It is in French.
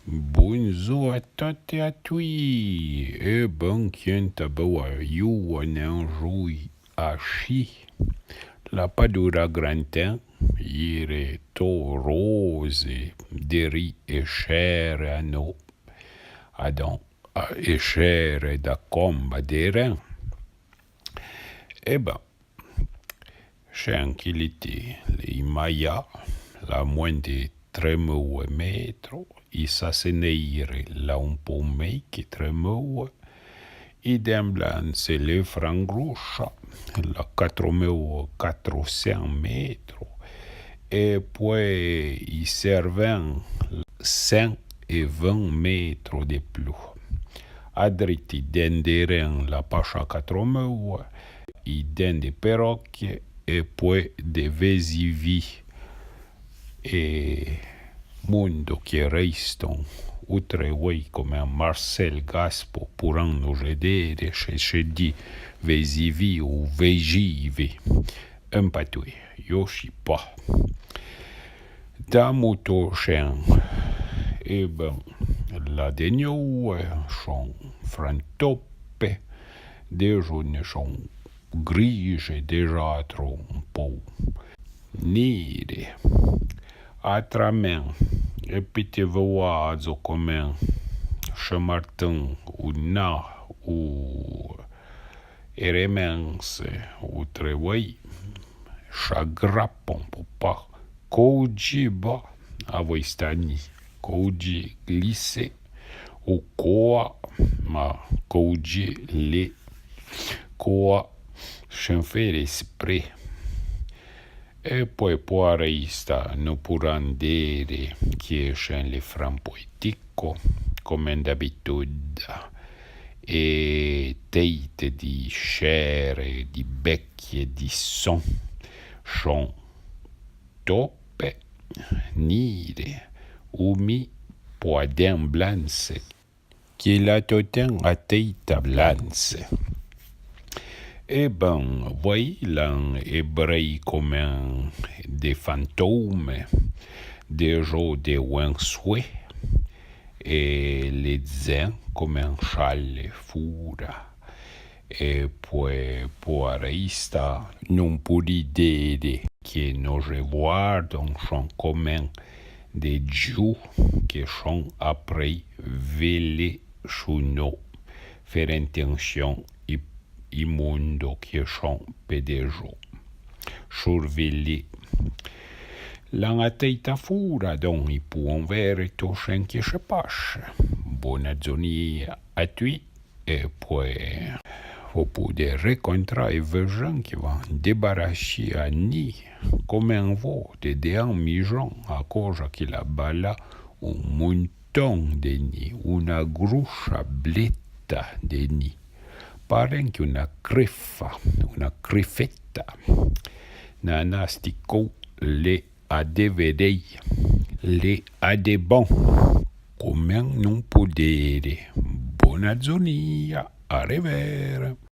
Bonjour à toutes et à tous. E ben quinta boa you anjui a chi. La padura grantin. Ire to rose deri e chere a no. Adam e chere da comba deren. E ben, c'è anche le Maya, la muente tremou metro, i saseneire la un po' mei che tremou, i demblan se le frangruscia, la 4400 metro, e poi i servant 120 metro de plus. A dritti denderen la pascia 4000, i dende perocchie e poi de vesivi e mondo che reston utrewei come a Marcel Gaspo puranno vedere se di vesivi o vegivi un patui yoshi pa da moto chen e ben la degno son frantoppe de jaune son grise déjà trop un po' nere atramen repitevo come Chamartin ou na ou eremense ou trewei chagrapon popa koji ba avoistani koji glisse o coa ma koji le coa chanfere spre e poi poareista no purandere chiesce le frampoetico come d'abitudine e teite di scere di becchie di son toppe nire umi poadem blanse che la toten a teita blanse. E ben, voi l'un ebrei comme des fantômes, des jours de Winsoué, et les zens comme un châle fura. E poi poarista non pudi dede che nos revoardons sont comme des dieux qui sont après vele chouno, faire intention i mondo che son pedejo surveli la teita fura don i puon vere to chen che se pasce buona zonia a tui e poi faut poder rencontrer les gens qui vont débarrasser à ni comme un veau de un mijon à cause qu'il a bala un monton de ni una gruscia bletta de ni paren che una crefetta nanastico le adevedei le adebon come non podere buona zonia a revere.